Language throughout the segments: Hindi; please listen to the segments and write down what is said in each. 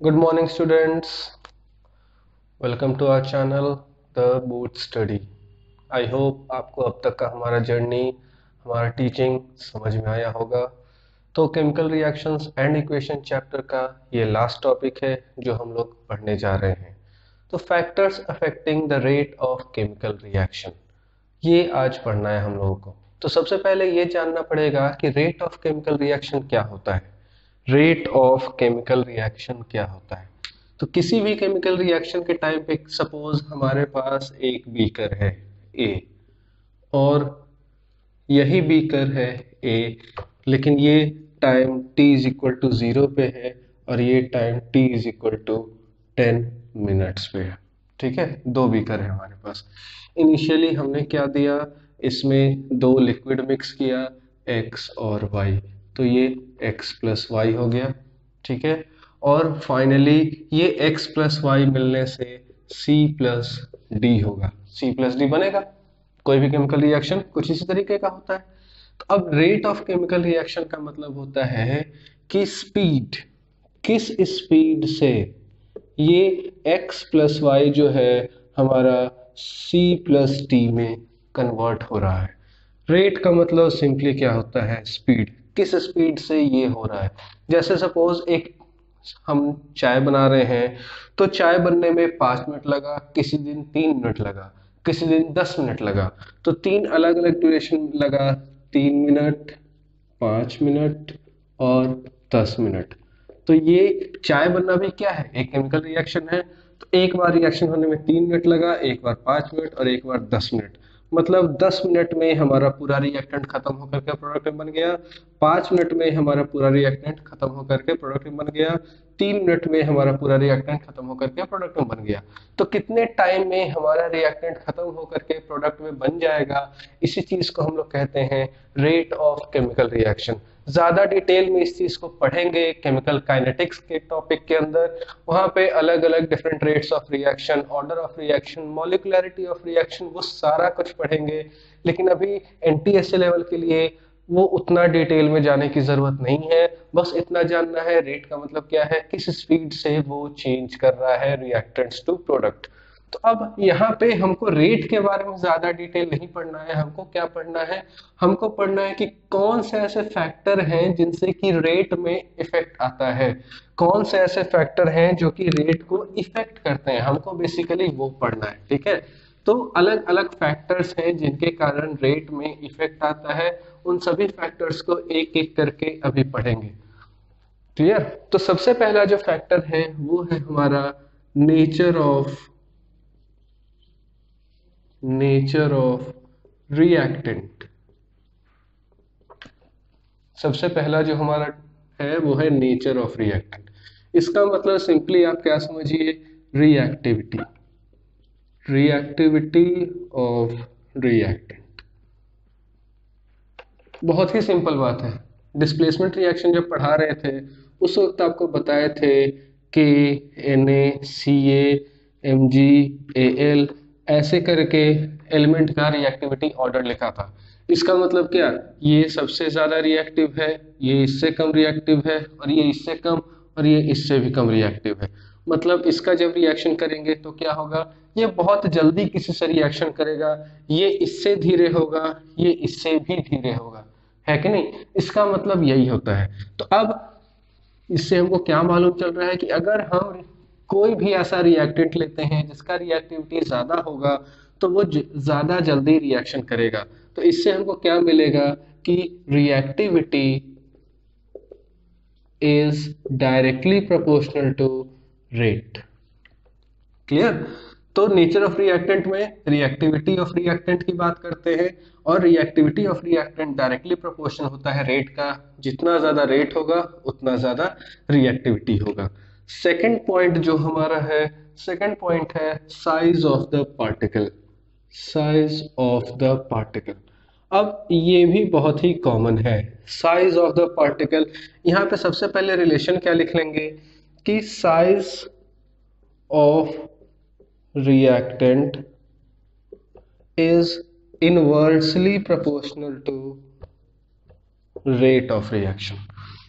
Good morning, students. Welcome to our channel, The Boot Study. I hope आपको अब तक का हमारा जर्नी, हमारा टीचिंग समझ में आया होगा। तो chemical reactions and equation chapter का ये लास्ट टॉपिक है जो हम लोग पढ़ने जा रहे हैं। तो factors affecting the rate of chemical reaction, ये आज पढ़ना है हम लोगों को। तो सबसे पहले ये जानना पड़ेगा कि रेट ऑफ केमिकल रिएक्शन क्या होता है। रेट ऑफ केमिकल रिएक्शन क्या होता है? तो किसी भी केमिकल रिएक्शन के टाइम पे सपोज हमारे पास एक बीकर है ए, और यही बीकर है ए, लेकिन ये time t is equal to 0 पे है और ये time t is equal to 10 minutes पे है। ठीक है, दो बीकर है हमारे पास। इनिशियली हमने क्या दिया, इसमें दो लिक्विड मिक्स किया x और y, तो ये x प्लस वाई हो गया। ठीक है, और फाइनली ये x प्लस वाई मिलने से c प्लस डी होगा। c प्लस डी बनेगा। कोई भी केमिकल रिएक्शन कुछ इसी तरीके का होता है। तो अब रेट ऑफ केमिकल रिएक्शन का मतलब होता है कि स्पीड, किस स्पीड से ये x प्लस वाई जो है हमारा c प्लस टी में कन्वर्ट हो रहा है। रेट का मतलब सिंपली क्या होता है, स्पीड, किस स्पीड से ये हो रहा है। जैसे सपोज एक हम चाय बना रहे हैं, तो चाय बनने में 5 मिनट लगा, किसी दिन 3 मिनट लगा, किसी दिन 10 मिनट लगा, तो तीन अलग अलग ड्यूरेशन लगा, 3 मिनट, 5 मिनट और 10 मिनट। तो ये चाय बनना भी क्या है, एक केमिकल रिएक्शन है। तो एक बार रिएक्शन होने में 3 मिनट लगा, एक बार 5 मिनट और एक बार 10 मिनट, मतलब 10 मिनट में हमारा पूरा रिएक्टेंट खत्म होकर के प्रोडक्ट बन गया। 5 मिनट में हमारा पूरा रिएक्टेंट खत्म होकर के प्रोडक्ट बन गया। 3 मिनट में हमारा पूरा रिएक्टेंट खत्म होकर के प्रोडक्ट में बन गया। तो कितने टाइम में हमारा रिएक्टेंट खत्म होकर के प्रोडक्ट में बन जाएगा, इसी चीज को हम लोग कहते हैं रेट ऑफ केमिकल रिएक्शन। ज्यादा डिटेल में इस चीज को पढ़ेंगे केमिकल काइनेटिक्स के टॉपिक के अंदर। वहां पे अलग अलग different rates of reaction, order of reaction, molecularity of reaction, वो सारा कुछ पढ़ेंगे। लेकिन अभी एनटीएसए लेवल के लिए वो उतना डिटेल में जाने की जरूरत नहीं है। बस इतना जानना है रेट का मतलब क्या है, किस स्पीड से वो चेंज कर रहा है रिएक्टेंट्स टू प्रोडक्ट। तो अब यहाँ पे हमको रेट के बारे में ज्यादा डिटेल नहीं पढ़ना है। हमको क्या पढ़ना है, हमको पढ़ना है कि कौन से ऐसे फैक्टर हैं जिनसे कि रेट में इफेक्ट आता है, कौन से ऐसे फैक्टर हैं जो कि रेट को इफेक्ट करते हैं। हमको बेसिकली वो पढ़ना है। ठीक है, तो अलग अलग फैक्टर्स हैं जिनके कारण रेट में इफेक्ट आता है। उन सभी फैक्टर्स को एक एक करके अभी पढ़ेंगे। क्लियर? तो सबसे पहला जो फैक्टर है वो है हमारा नेचर ऑफ रिएक्टेंट। सबसे पहला जो हमारा है वो है नेचर ऑफ रिएक्टेंट। इसका मतलब सिंपली आप क्या समझिए, रिएक्टिविटी, रिएक्टिविटी ऑफ रिएक्टेंट। बहुत ही सिंपल बात है। डिस्प्लेसमेंट रिएक्शन जब पढ़ा रहे थे उस वक्त आपको बताए थे कि NaCl, Mg, Al ऐसे करके एलिमेंट का रिएक्टिविटी ऑर्डर लिखा था। इसका मतलब क्या, ये सबसे ज्यादा रिएक्टिव है, ये इससे कम रिएक्टिव है, और ये इससे कम, और ये इससे भी कम रिएक्टिव है। मतलब इसका जब रिएक्शन करेंगे तो क्या होगा, ये बहुत जल्दी किसी से रिएक्शन करेगा, ये इससे धीरे होगा, ये इससे भी धीरे होगा, है कि नहीं। इसका मतलब यही होता है। तो अब इससे हमको क्या मालूम चल रहा है कि अगर हम कोई भी ऐसा रिएक्टेंट लेते हैं जिसका रिएक्टिविटी ज्यादा होगा तो वो ज्यादा जल्दी रिएक्शन करेगा। तो इससे हमको क्या मिलेगा कि reactivity is directly proportional to rate. Clear? तो नेचर ऑफ रिएक्टेंट में रिएक्टिविटी ऑफ रिएक्टेंट की बात करते हैं, और reactivity of reactant directly proportional होता है रेट का। जितना ज्यादा रेट होगा उतना ज्यादा रिएक्टिविटी होगा। सेकंड पॉइंट जो हमारा है, सेकंड पॉइंट है size of the particle. Size of the particle, अब ये भी बहुत ही कॉमन है। साइज ऑफ द पार्टिकल, यहाँ पे सबसे पहले रिलेशन क्या लिख लेंगे कि size of reactant is inversely proportional to rate of reaction।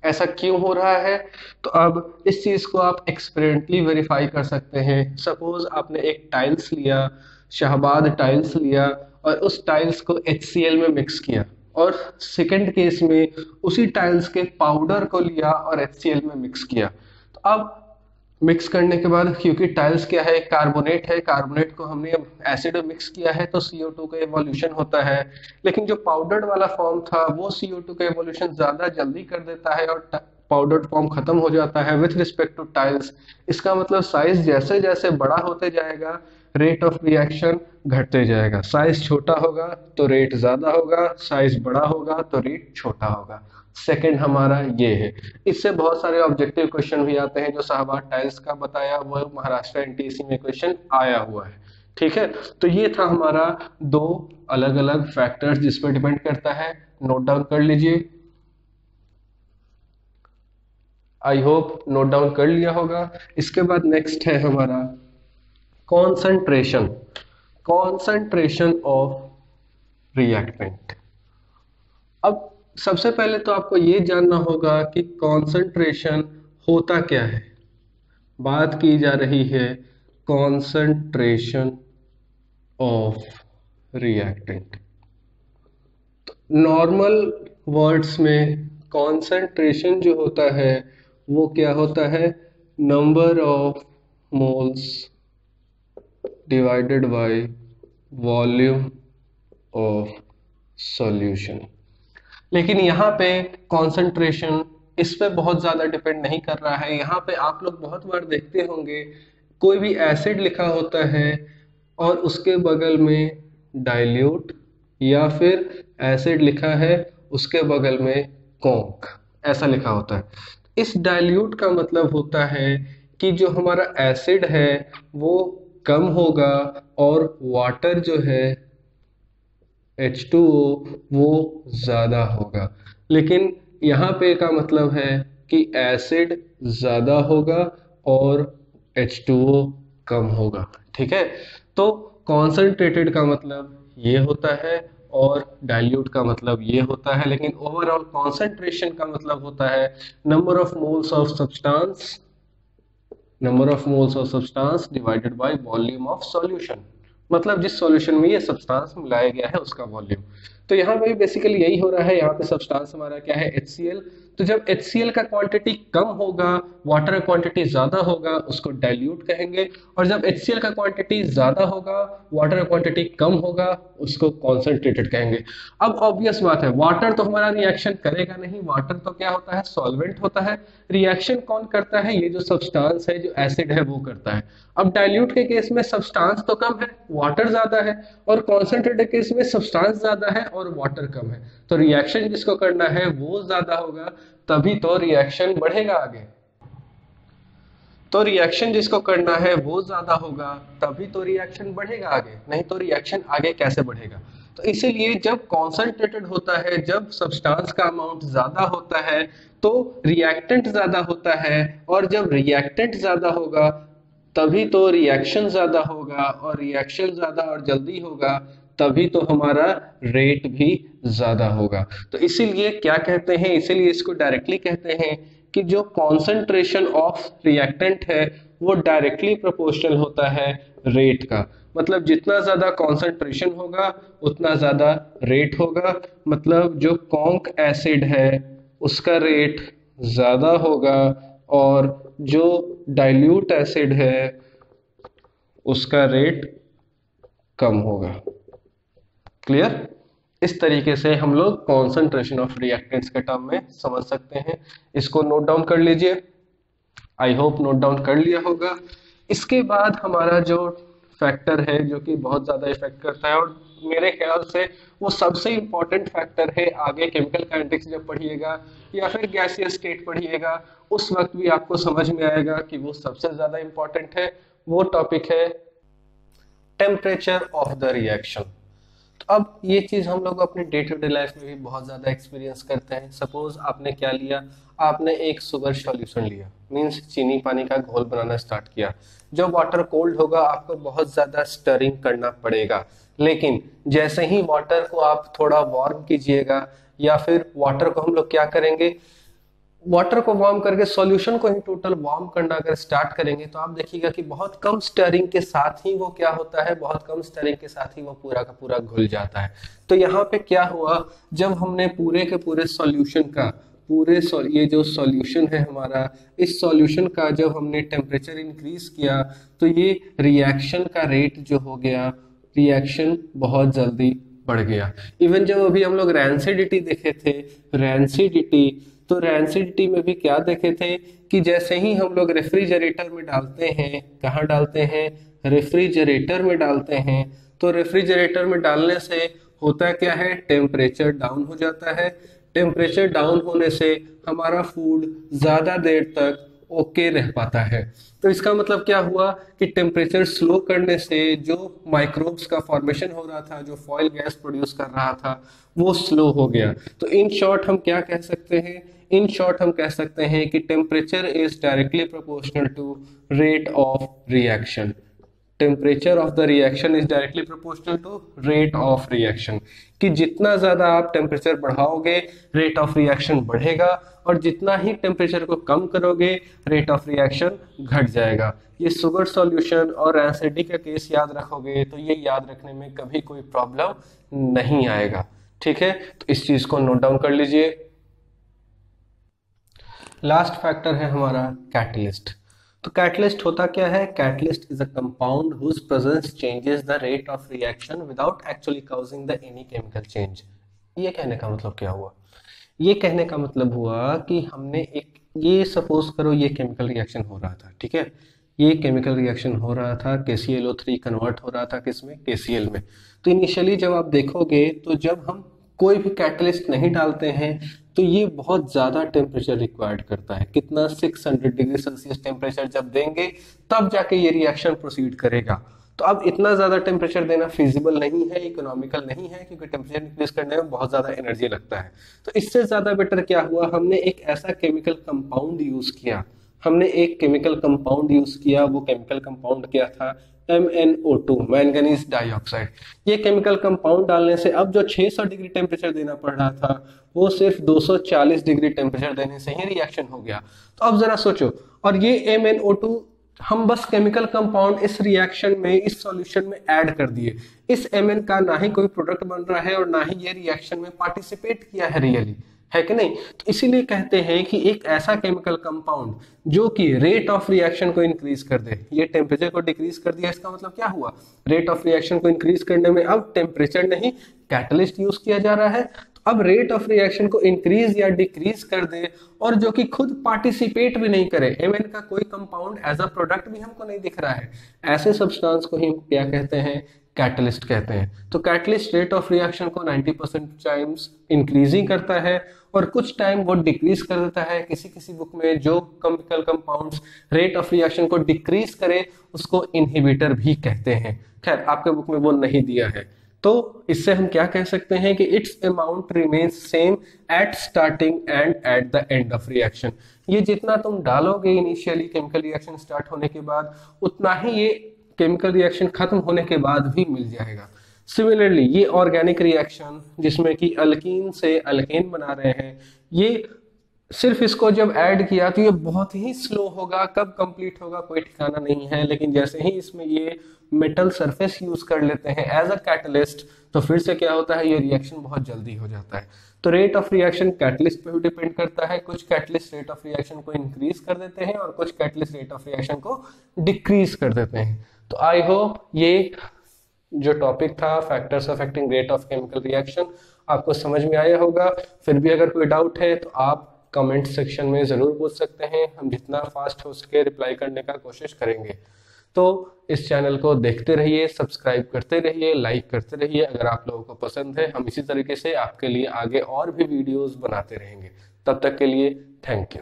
ऐसा क्यों हो रहा है? तो अब इस चीज को आप एक्सपेरिमेंटली वेरीफाई कर सकते हैं। सपोज आपने एक टाइल्स लिया, शाहबाद टाइल्स लिया, और उस टाइल्स को HCl में मिक्स किया, और सेकंड केस में उसी टाइल्स के पाउडर को लिया और HCl में मिक्स किया। तो अब मिक्स करने के बाद, क्योंकि टाइल्स क्या है, कार्बोनेट है, कार्बोनेट को हमने एसिड में मिक्स किया है तो CO2 का एवोल्यूशन होता है। लेकिन जो पाउडर्ड वाला फॉर्म था वो CO2 का एवोल्यूशन ज्यादा जल्दी कर देता है और पाउडर्ड फॉर्म खत्म हो जाता है विथ रिस्पेक्ट टू टाइल्स। इसका मतलब साइज जैसे जैसे बड़ा होते जाएगा, रेट ऑफ रिएक्शन घटते जाएगा। साइज छोटा होगा तो रेट ज्यादा होगा, साइज बड़ा होगा तो रेट छोटा होगा। सेकंड हमारा ये है। इससे बहुत सारे ऑब्जेक्टिव क्वेश्चन भी आते हैं, जो शाहबाद टाइल्स का बताया वो महाराष्ट्र NTSC में क्वेश्चन आया हुआ है। ठीक है, तो ये था हमारा दो अलग अलग फैक्टर्स जिस पर डिपेंड करता है। नोट डाउन कर लीजिए, आई होप नोट डाउन कर लिया होगा। इसके बाद नेक्स्ट है हमारा कॉन्सेंट्रेशन, कॉन्सेंट्रेशन ऑफ रिएक्टेंट। अब सबसे पहले तो आपको ये जानना होगा कि कॉन्सेंट्रेशन होता क्या है। बात की जा रही है concentration of reactant. Normal words में कॉन्सेंट्रेशन जो होता है वो क्या होता है, number of moles divided by volume of solution. लेकिन यहाँ पे कॉन्सेंट्रेशन इस पे बहुत ज्यादा डिपेंड नहीं कर रहा है। यहाँ पे आप लोग बहुत बार देखते होंगे कोई भी एसिड लिखा होता है और उसके बगल में डाइल्यूट, या फिर एसिड लिखा है उसके बगल में कॉन्क, ऐसा लिखा होता है। इस डाइल्यूट का मतलब होता है कि जो हमारा एसिड है वो कम होगा और वाटर जो है H2O वो ज्यादा होगा। लेकिन यहाँ पे का मतलब है कि एसिड ज्यादा होगा और H2O कम होगा। ठीक है, तो कॉन्सेंट्रेटेड का मतलब ये होता है और डाइल्यूट का मतलब ये होता है। लेकिन ओवरऑल कॉन्सेंट्रेशन का मतलब होता है number of moles of substance, number of moles of substance divided by volume of solution. मतलब जिस सॉल्यूशन में ये सब्सटेंस मिलाया गया है उसका वॉल्यूम। तो यहाँ पे बेसिकली यही हो रहा है। यहाँ पे सब्सटेंस हमारा क्या है, HCl। तो जब HCl का क्वांटिटी कम होगा, वाटर का क्वांटिटी ज्यादा होगा, उसको डाइल्यूट कहेंगे। और जब HCl का क्वांटिटी ज्यादा होगा, वाटर का क्वांटिटी कम होगा, उसको कॉन्सेंट्रेटेड कहेंगे। अब ऑब्वियस बात है, वाटर तो हमारा रिएक्शन करेगा नहीं, वाटर तो क्या होता है, सॉल्वेंट होता है। रिएक्शन कौन करता है, ये जो सब्सटेंस है, जो एसिड है, वो करता है। अब डाइल्यूट के केस में सब्सटेंस तो कम है, वाटर ज्यादा है, और कॉन्सेंट्रेटेड केस में सब्सटेंस ज्यादा है और वाटर कम है। तो रिएक्शन जिसको करना है वो ज्यादा होगा, तभी तो रिएक्शन बढ़ेगा आगे। तो रिएक्शन जिसको करना है वो ज्यादा होगा, तभी तो रिएक्शन बढ़ेगा आगे, नहीं तो रिएक्शन आगे कैसे बढ़ेगा। तो इसीलिए जब कॉन्सेंट्रेटेड होता है, जब सब्सटेंस का अमाउंट ज्यादा होता है तो रिएक्टेंट ज्यादा होता है, और जब रिएक्टेंट ज्यादा होगा तभी तो रिएक्शन ज्यादा होगा, और रिएक्शन ज्यादा और जल्दी होगा तभी तो हमारा रेट भी ज्यादा होगा। तो इसीलिए क्या कहते हैं, इसीलिए इसको डायरेक्टली कहते हैं कि जो कॉन्सेंट्रेशन ऑफ रिएक्टेंट है वो डायरेक्टली प्रोपोर्शनल होता है रेट का। मतलब जितना ज्यादा कॉन्सेंट्रेशन होगा उतना ज्यादा रेट होगा। मतलब जो कॉन्क एसिड है उसका रेट ज्यादा होगा, और जो डाइल्यूट एसिड है उसका रेट कम होगा। क्लियर? इस तरीके से हम लोग कॉन्सेंट्रेशन ऑफ रिएक्टेंट्स के टर्म में समझ सकते हैं। इसको नोट डाउन कर लीजिए, आई होप नोट डाउन कर लिया होगा। इसके बाद हमारा जो फैक्टर है जो कि बहुत ज्यादा इफेक्ट करता है, और मेरे ख्याल से वो सबसे इंपॉर्टेंट फैक्टर है, आगे केमिकल काइनेटिक्स जब पढ़िएगा या फिर गैसियस स्टेट पढ़िएगा उस वक्त भी आपको समझ में आएगा कि वो सबसे ज्यादा इंपॉर्टेंट है। वो टॉपिक है टेम्परेचर ऑफ द रिएक्शन। तो अब ये चीज हम लोग अपने डे टू डे लाइफ में भी बहुत ज्यादा एक्सपीरियंस करते हैं। सपोज आपने क्या लिया, आपने एक शुगर सॉल्यूशन लिया, मींस चीनी पानी का घोल बनाना स्टार्ट किया। जब वाटर कोल्ड होगा आपको बहुत ज्यादा स्टरिंग करना पड़ेगा, लेकिन जैसे ही वाटर को आप थोड़ा वार्म कीजिएगा, या फिर वाटर को हम लोग क्या करेंगे, वाटर को वार्म करके सॉल्यूशन को ही टोटल वार्म करना अगर स्टार्ट करेंगे तो आप देखिएगा कि बहुत कम स्टरिंग के साथ ही वो क्या होता है, बहुत कम स्टरिंग के साथ ही वो पूरा का पूरा घुल जाता है। तो यहाँ पे क्या हुआ, जब हमने पूरे के पूरे सॉल्यूशन का ये जो सॉल्यूशन है हमारा, इस सॉल्यूशन का जब हमने टेम्परेचर इंक्रीज किया तो ये रिएक्शन का रेट जो हो गया, रिएक्शन बहुत जल्दी बढ़ गया। इवन जब अभी हम लोग रैंसिडिटी देखे थे, रैंसिडिटी, तो रैंसिडिटी में भी क्या देखे थे कि जैसे ही हम लोग रेफ्रिजरेटर में डालते हैं, कहाँ डालते हैं, रेफ्रिजरेटर में डालते हैं, तो रेफ्रिजरेटर में डालने से होता क्या है, टेम्परेचर डाउन हो जाता है। टेम्परेचर डाउन होने से हमारा फूड ज्यादा देर तक ओके रह पाता है। तो इसका मतलब क्या हुआ कि टेम्परेचर स्लो करने से जो माइक्रोब्स का फॉर्मेशन हो रहा था, जो फॉयल गैस प्रोड्यूस कर रहा था, वो स्लो हो गया। तो इन शॉर्ट हम क्या कह सकते हैं, इन शॉर्ट हम कह सकते हैं कि temperature is directly proportional to rate of reaction. Temperature of the reaction is directly proportional to rate of reaction, कि जितना ज्यादा आप टेम्परेचर बढ़ाओगे रेट ऑफ रिएक्शन बढ़ेगा, और जितना ही टेम्परेचर को कम करोगे रेट ऑफ रिएक्शन घट जाएगा। ये शुगर सॉल्यूशन और एसिडिक का केस याद रखोगे तो ये याद रखने में कभी कोई प्रॉब्लम नहीं आएगा। ठीक है, तो इस चीज को नोट डाउन कर लीजिए। लास्ट फैक्टर है हमारा कैटलिस्ट। तो कैटलिस्ट होता क्या है, catalyst is a compound whose presence changes the rate of reaction without actually causing the any chemical change. ये कहने का मतलब क्या हुआ, ये कहने का मतलब हुआ कि हमने एक, ये सपोज करो ये केमिकल रिएक्शन हो रहा था, ठीक है, ये केमिकल रिएक्शन हो रहा था, KClO3 कन्वर्ट हो रहा था किसमें, KCl में। तो इनिशियली जब आप देखोगे तो जब हम कोई भी कैटलिस्ट नहीं डालते हैं तो ये बहुत ज़्यादा टेम्परेचर रिक्वायर्ड करता है। कितना, 600 डिग्री सेल्सियस टेम्परेचर जब देंगे तब जाके ये रिएक्शन प्रोसीड करेगा। तो अब इतना ज़्यादा टेम्परेचर देना फिजिबल नहीं है, इकोनॉमिकल नहीं है, क्योंकि टेम्परेचर इंक्रीज करने में बहुत ज़्यादा एनर्जी लगता है। तो इससे ज़्यादा बेटर क्या हुआ, हमने एक ऐसा केमिकल कंपाउंड यूज़ किया, हमने एक केमिकल कंपाउंड यूज़ किया। वो केमिकल कंपाउंड क्या था, MnO2, मैंगनीज डाइऑक्साइड। ये केमिकल कंपाउंड डालने से अब जो 600 डिग्री टेम्परेचर देना पड़ रहा था वो सिर्फ 240 डिग्री टेम्परेचर देने से ही रिएक्शन हो गया। तो अब जरा सोचो, और ये MnO2 हम बस केमिकल कंपाउंड इस रिएक्शन में, इस सॉल्यूशन में ऐड कर दिए। इस Mn का ना ही कोई प्रोडक्ट बन रहा है और ना ही ये रिएक्शन में पार्टिसिपेट किया है रियली, है कि नहीं। तो इसीलिए कहते हैं कि एक ऐसा केमिकल कंपाउंड जो कि रेट ऑफ रिएक्शन को इंक्रीज कर दे, ये टेम्परेचर को डिक्रीज कर दिया, इसका मतलब क्या हुआ, रेट ऑफ रिएक्शन को इंक्रीज करने में अब टेम्परेचर नहीं कैटलिस्ट यूज किया जा रहा है। तो अब रेट ऑफ रिएक्शन को इंक्रीज या डिक्रीज कर दे, और जो कि खुद पार्टिसिपेट भी नहीं करे, Mn का कोई कंपाउंड एज अ प्रोडक्ट भी हमको नहीं दिख रहा है, ऐसे सब्सटेंस को ही क्या कहते हैं, कैटलिस्ट कहते हैं। तो कैटलिस्ट रेट ऑफ रिएक्शन को 90% टाइम्स इंक्रीजिंग करता है और कुछ टाइम वो डिक्रीज कर देता है। किसी किसी बुक में जो chemical compounds rate of reaction को डिक्रीज करे उसको इनहिबिटर भी कहते हैं। खैर आपके बुक में वो नहीं दिया है। तो इससे हम क्या कह सकते हैं कि its amount remains same at starting and at the end of reaction. ये जितना तुम डालोगे इनिशियली केमिकल रिएक्शन स्टार्ट होने के बाद, उतना ही ये केमिकल रिएक्शन खत्म होने के बाद भी मिल जाएगा। सिमिलरली ये ऑर्गेनिक रिएक्शन जिसमें कि अल्कीन से अल्केन बना रहे हैं, ये सिर्फ इसको जब ऐड किया तो ये बहुत ही स्लो होगा, कब कंप्लीट होगा कोई ठिकाना नहीं है। लेकिन जैसे ही इसमें ये मेटल सरफेस यूज कर लेते हैं एज अ कैटलिस्ट, तो फिर से क्या होता है, ये रिएक्शन बहुत जल्दी हो जाता है। तो रेट ऑफ रिएक्शन कैटलिस्ट पे भी डिपेंड करता है। कुछ कैटलिस्ट रेट ऑफ रिएक्शन को इंक्रीज कर देते हैं और कुछ कैटलिस्ट रेट ऑफ रिएक्शन को डिक्रीज कर देते हैं। तो आई होप ये जो टॉपिक था factors affecting rate of chemical reaction आपको समझ में आया होगा। फिर भी अगर कोई डाउट है तो आप कमेंट सेक्शन में ज़रूर पूछ सकते हैं, हम जितना फास्ट हो सके रिप्लाई करने का कोशिश करेंगे। तो इस चैनल को देखते रहिए, सब्सक्राइब करते रहिए, लाइक करते रहिए। अगर आप लोगों को पसंद है हम इसी तरीके से आपके लिए आगे और भी वीडियोस बनाते रहेंगे। तब तक के लिए थैंक यू।